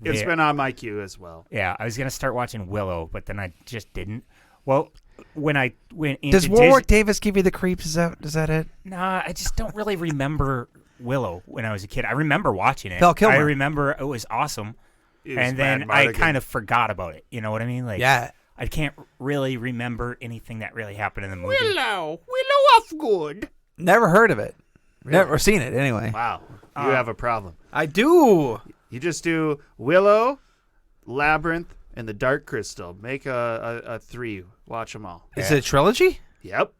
It's been on my queue as well. Yeah, I was gonna start watching Willow, but then I just didn't. Well, when I went into Does Warwick Davis give you the creeps? Is that it? Nah, I just don't really remember Willow when I was a kid. I remember watching it. Val Kilmer. I remember it was awesome. and then I kind of forgot about it. You know what I mean? Like, Yeah. I can't really remember anything that really happened in the movie. Willow Offgood. Never heard of it. Never seen it anyway. Wow, you have a problem. I do. You just do Willow, Labyrinth, and the Dark Crystal. Make a 3. Watch them all. Is it a trilogy? Yep.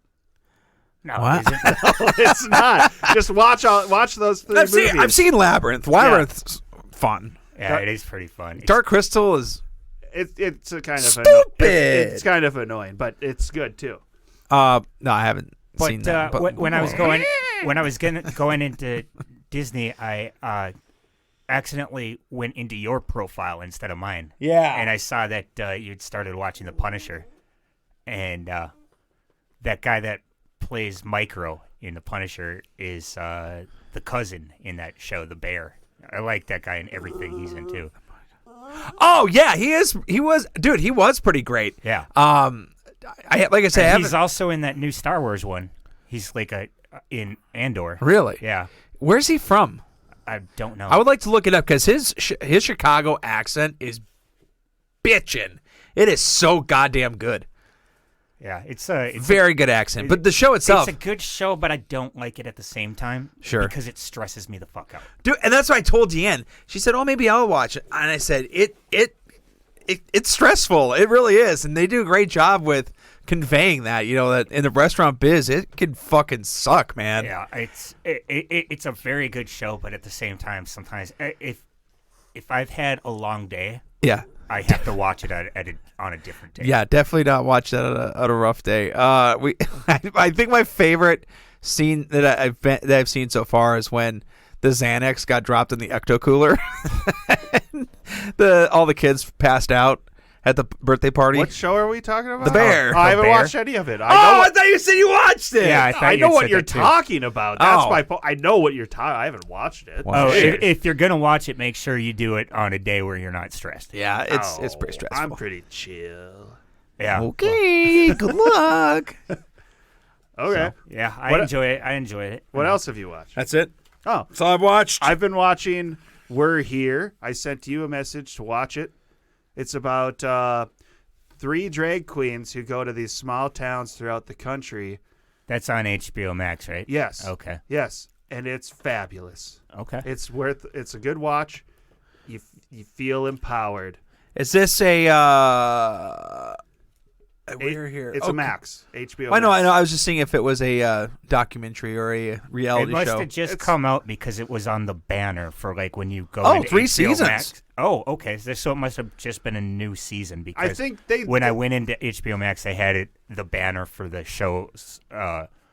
No, What? it isn't. No, it's not. Just watch those 3 movies. I've seen Labyrinth. Labyrinth's fun. Yeah, it is pretty fun. Dark Crystal is It's a kind of stupid. It's kind of annoying, but it's good too. no, I haven't seen that. But But when I was going into Disney, I accidentally went into your profile instead of mine. Yeah. And I saw that you'd started watching The Punisher, and that guy that plays Micro in The Punisher is the cousin in that show, the Bear. I like that guy in everything he's in too. Oh yeah, he is. He was pretty great. Yeah. Like I said, he's also in that new Star Wars one. He's like in Andor. Really? Yeah. Where's he from? I don't know. I would like to look it up because his Chicago accent is bitchin'. It is so goddamn good. Yeah, it's a very good accent. But the show itself, it's a good show, but I don't like it at the same time. Sure. Because it stresses me the fuck out. Dude, and that's what I told Deanne. She said, "Oh, maybe I'll watch it." And I said, "It's stressful. It really is." And they do a great job with conveying that. You know, that in the restaurant biz, it can fucking suck, man. Yeah, it's a very good show, but at the same time, sometimes if I've had a long day, yeah, I have to watch it on a different day. Yeah, definitely not watch that on a rough day. I think my favorite scene that I've seen so far is when the Xanax got dropped in the ecto cooler. All the kids passed out at the birthday party. What show are we talking about? The Bear. I haven't Bear. watched any of it. I thought you said you watched it. Yeah, I thought I know you what said you're that too. talking about. That's Oh. my point. I know what you're talking. I haven't watched it. Wow. Oh, Shit. if you're gonna watch it, make sure you do it on a day where you're not stressed. Yeah, it's pretty stressful. I'm pretty chill. Yeah. Okay. Good luck. Okay. Yeah, I What- enjoy it. I enjoyed it. What else have you watched? That's it. Oh, That's all I've watched. I've been watching We're Here. I sent you a message to watch it. It's about 3 drag queens who go to these small towns throughout the country. That's on HBO Max, right? Yes. Okay. Yes, and it's fabulous. Okay. It's a good watch. You feel empowered. Is this a We're Here? It's a Max. HBO I know. Max. I was just seeing if it was a documentary or a reality It must show. have just come out because it was on the banner for like when you go. Oh, into 3 HBO seasons. Max. Oh, okay. So it must have just been a new season because I think when I went into HBO Max, they had the banner for the show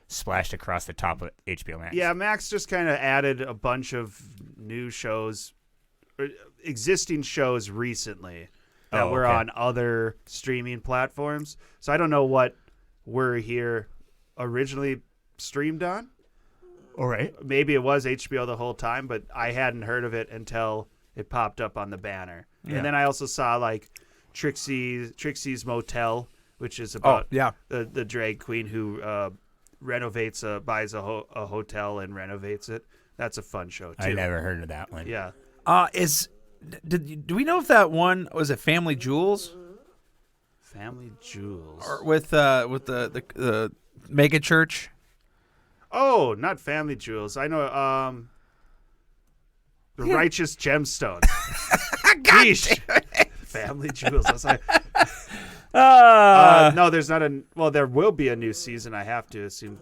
splashed across the top of HBO Max. Yeah, Max just kind of added a bunch of new shows, or existing shows recently that were on other streaming platforms. So I don't know what We're Here originally streamed on. All right. Maybe it was HBO the whole time, but I hadn't heard of it until it popped up on the banner. Yeah. And then I also saw like Trixie's Motel, which is about the drag queen who buys a hotel and renovates it. That's a fun show too. I never heard of that one. Yeah. Do we know if that one was it Family Jewels Family Jewels. or with the mega church? Oh, not Family Jewels. I know the Righteous Gemstones. Yeesh. Family Jewels. I was like, no, there's not a. Well, there will be a new season. I have to assume.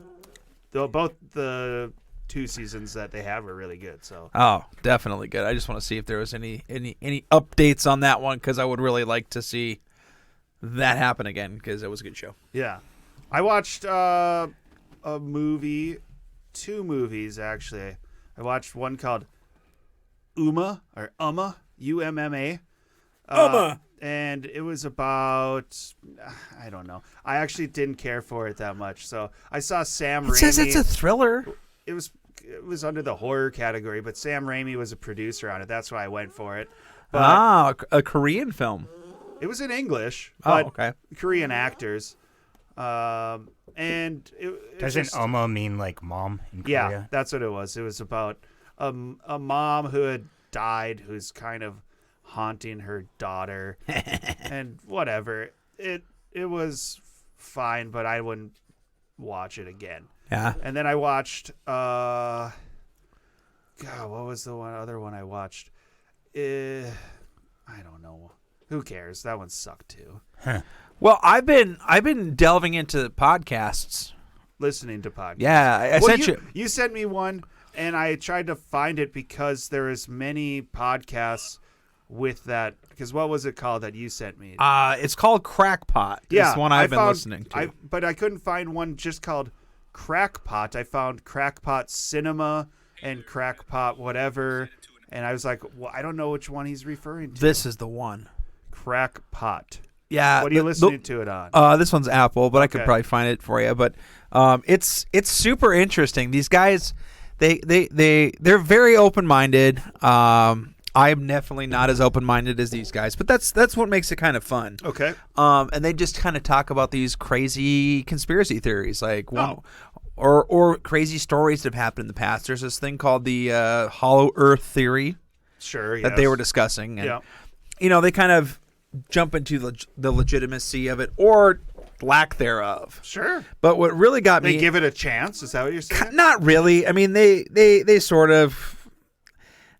Though both the 2 seasons that they have are really good. So. Oh, definitely good. I just want to see if there was any updates on that one because I would really like to see that happen again because it was a good show. Yeah, I watched a movie, 2 movies actually. I watched one called Umma. UMMA. And it was about, I don't know. I actually didn't care for it that much. So I saw Sam Raimi. It says it's a thriller. It was under the horror category, but Sam Raimi was a producer on it. That's why I went for it. But a Korean film. it was in English, Oh, but okay. Korean actors. And it Doesn't just, Oma mean like mom in yeah, Korea? that's what it was. It was about a mom who had died, who's kind of haunting her daughter, and whatever. It was fine, but I wouldn't watch it again. Yeah. And then I watched. God, what was the other one I watched? I don't know. Who cares? That one sucked too. Huh. Well, I've been delving into podcasts, listening to podcasts. Yeah, I sent you. You sent me one, and I tried to find it because there is many podcasts with that. Because what was it called that you sent me? It's called Crackpot. Yeah, it's one I've been listening to. But I couldn't find one just called Crackpot. I found Crackpot Cinema and Crackpot whatever, and I was like, well, I don't know which one he's referring to. This is the one. Crackpot. Yeah. What are you listening to it on? This one's Apple, but I could probably find it for you. But it's super interesting. These guys, they're very open minded. I'm definitely not as open minded as these guys, but that's what makes it kind of fun. Okay. And they just kind of talk about these crazy conspiracy theories, like or crazy stories that have happened in the past. There's this thing called the Hollow Earth theory. Sure. That they were discussing. And, they kind of jump into the legitimacy of it or lack thereof. Sure. But what really got me... They give it a chance? Is that what you're saying? Not really. I mean, they sort of...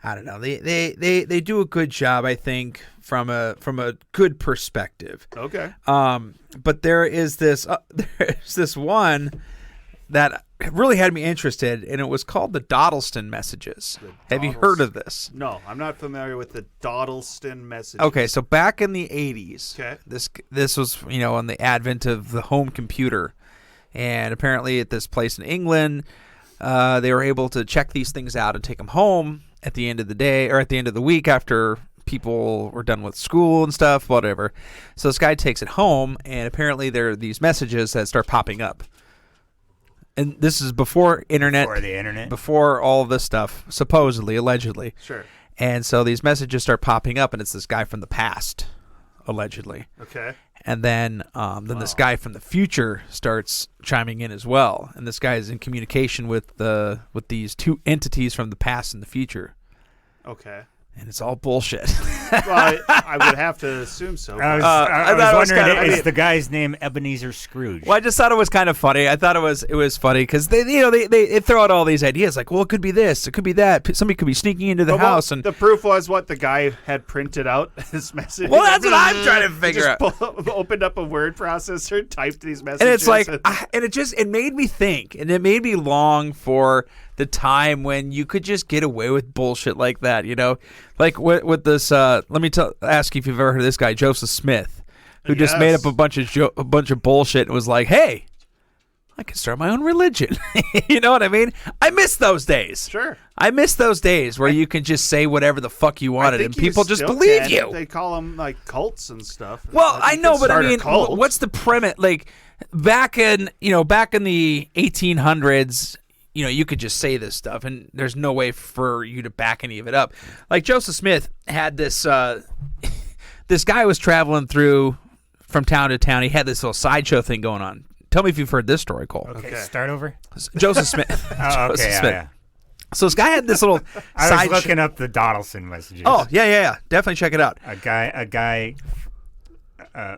I don't know. They do a good job, I think, from a good perspective. Okay. But there's this one that really had me interested, and it was called the Dawdleston Messages. Have you heard of this? No, I'm not familiar with the Dawdleston Messages. Okay, so back in the 80s, this was, on the advent of the home computer. And apparently at this place in England, they were able to check these things out and take them home at the end of the day or at the end of the week after people were done with school and stuff, whatever. So this guy takes it home, and apparently there are these messages that start popping up. And this is before internet. Before the internet. Before all of this stuff, supposedly, allegedly. Sure. And so these messages start popping up, and it's this guy from the past, allegedly. Okay. And then this guy from the future starts chiming in as well. And this guy is in communication with these two entities from the past and the future. Okay. And it's all bullshit. Well, I would have to assume so. I was wondering, is the guy's name Ebenezer Scrooge? Well, I just thought it was kind of funny. I thought it was funny because they throw out all these ideas like, well, it could be this, it could be that. Somebody could be sneaking into the house, and the proof was what the guy had printed out his message. Well, that's what I'm trying to figure out. Opened up a word processor, typed these messages, and it's like, it made me think, and it made me long for the time when you could just get away with bullshit like that, like with this. Let me ask you if you've ever heard of this guy, Joseph Smith, who just made up a bunch of bullshit and was like, "Hey, I can start my own religion." You know what I mean? I miss those days. Sure, I miss those days where you can just say whatever the fuck you wanted and people just believe you. They call them like cults and stuff. Well, I know, but I mean, what's the premise? Like back in the 1800s. You could just say this stuff, and there's no way for you to back any of it up. Like Joseph Smith had this. This guy was traveling through from town to town. He had this little sideshow thing going on. Tell me if you've heard this story, Cole. Okay, start over. Joseph Smith. Joseph Smith. Yeah. So this guy had this little. I was looking up the Dawdleston messages. Oh yeah. Definitely check it out. A guy.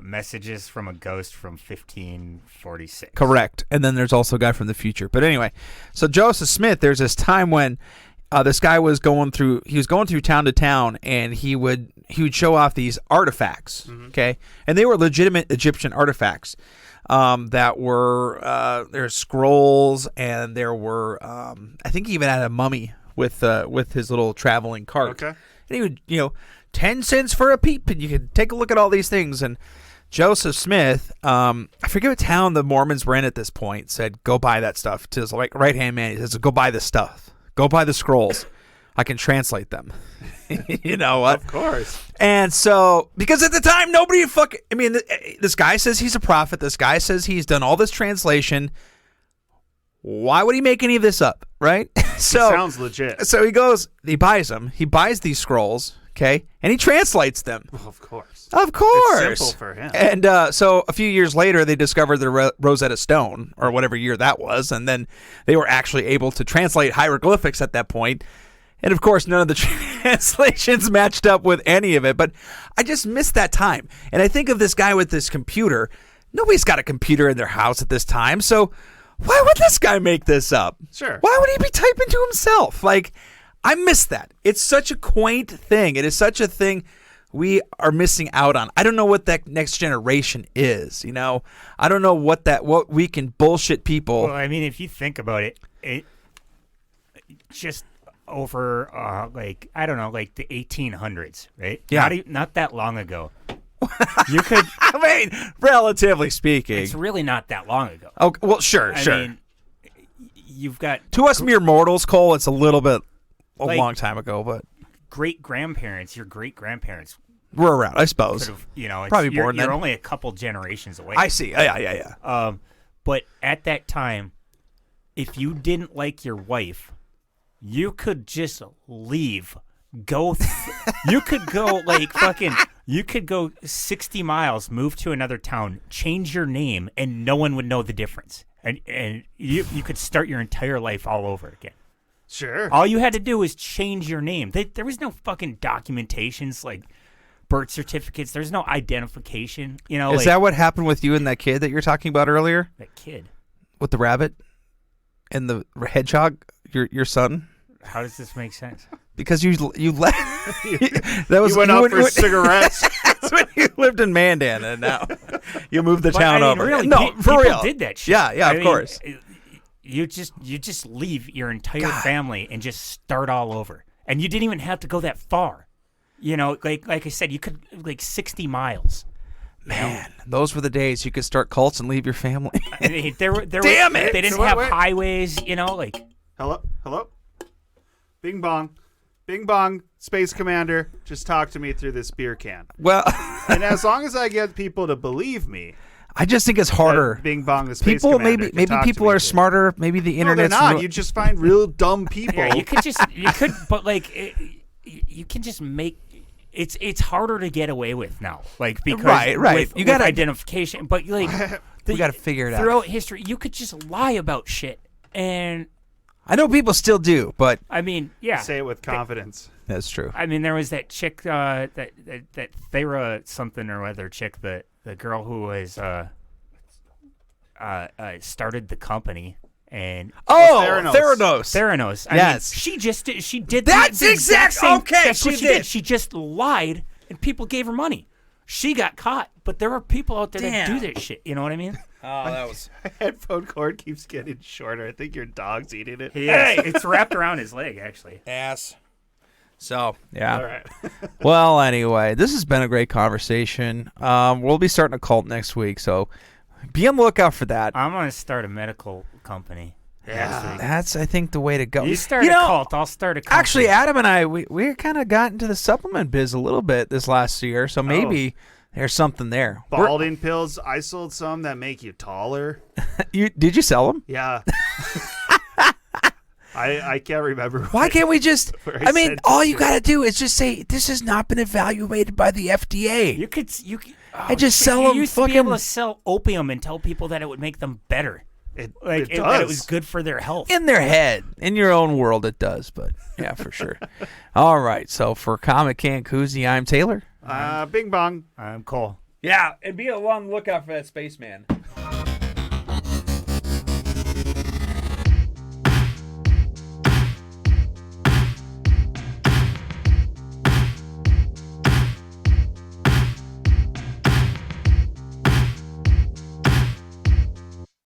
Messages from a ghost from 1546. Correct. And then there's also a guy from the future. But anyway, so Joseph Smith, there's this time when this guy was going through town to town, and he would show off these artifacts, okay? And they were legitimate Egyptian artifacts that were there's scrolls, and there were I think he even had a mummy with his little traveling cart. Okay. And he would, 10 cents for a peep, and you can take a look at all these things. And Joseph Smith, I forget what town the Mormons were in at this point, said, go buy that stuff. To his right-hand man, he says, go buy this stuff. Go buy the scrolls. I can translate them. You know what? Of course. And so, because at the time, nobody this guy says he's a prophet. This guy says he's done all this translation. Why would he make any of this up, right? So it sounds legit. So he buys them. He buys these scrolls. Okay, and he translates them. Well, of course. It's simple for him. And so a few years later, they discovered the Rosetta Stone, or whatever year that was, and then they were actually able to translate hieroglyphics at that point. And, of course, none of the translations matched up with any of it. But I just missed that time. And I think of this guy with this computer. Nobody's got a computer in their house at this time. So why would this guy make this up? Sure. Why would he be typing to himself? Like, I miss that. It's such a quaint thing. It is such a thing we are missing out on. I don't know what that next generation is, you know? I don't know what we can bullshit people. Well, I mean, if you think about it, just over, I don't know, like the 1800s, right? Yeah. Not that long ago. You could... I mean, relatively speaking. It's really not that long ago. Oh, well, sure. I mean, you've got... To us mere mortals, Cole, it's a little bit like, long time ago, but... Great-grandparents, your great-grandparents... Were around, I suppose. You know, probably born then. You're only a couple generations away. I see. Yeah. But at that time, if you didn't like your wife, you could just leave. You could go you could go 60 miles, move to another town, change your name, and no one would know the difference. And you could start your entire life all over again. Sure. All you had to do was change your name. There was no fucking documentations like birth certificates. There's no identification. You know, is that what happened with you and that kid that you were talking about earlier? That kid with the rabbit and the hedgehog. Your son. How does this make sense? Because you left. That was you went out for cigarettes. That's when you lived in Mandan, and now you moved the town over. Really, no, for real. People did that shit. Yeah, of course. You just leave your entire family and just start all over, and you didn't even have to go that far. You know, like I said, you could 60 miles. Man, those were the days you could start cults and leave your family. I mean, Damn it! They didn't have highways. You know, like hello, Bing bong, Space Commander. Just talk to me through this beer can. Well, and as long as I get people to believe me. I just think it's harder. Bing bong, the Space people Commander. Maybe people are smarter. Maybe the internet's No, they're not. You just find real dumb people. Yeah, but you can just make it's harder to get away with now. Like because right. You got identification, but we got to figure it out. Throughout history, you could just lie about shit, and I know people still do, but I mean, yeah, say it with confidence. That's true. I mean, there was that chick, that Tayler something or other chick, the girl who was started the company. And Theranos. Yes, she did. That's the exact same. Okay, that's what she did. She just lied, and people gave her money. She got caught, but there are people out there that do that shit. You know what I mean? Oh, that was. My headphone cord keeps getting shorter. I think your dog's eating it. Hey, it's wrapped around his leg, actually. Ass. So, yeah. All right. Well, anyway, this has been a great conversation. We'll be starting a cult next week, so be on the lookout for that. I'm going to start a medical company. Yeah. That's, I think, the way to go. You start a cult, I'll start a company. Actually, Adam and I, we kind of got into the supplement biz a little bit this last year, so maybe there's something there. Balding pills. I sold some that make you taller. Did you sell them? Yeah. I can't remember. Why can't we just? I mean, all you got to do is just say this has not been evaluated by the FDA. You could. I just sell them. You used to be able to sell opium and tell people that it would make them better. It that it was good for their health. In their head, in your own world, it does. But yeah, for sure. All right. So for Comic Can Coozie, I'm Tayler. Bing bong. I'm Cole. Yeah, and be on the lookout for that spaceman.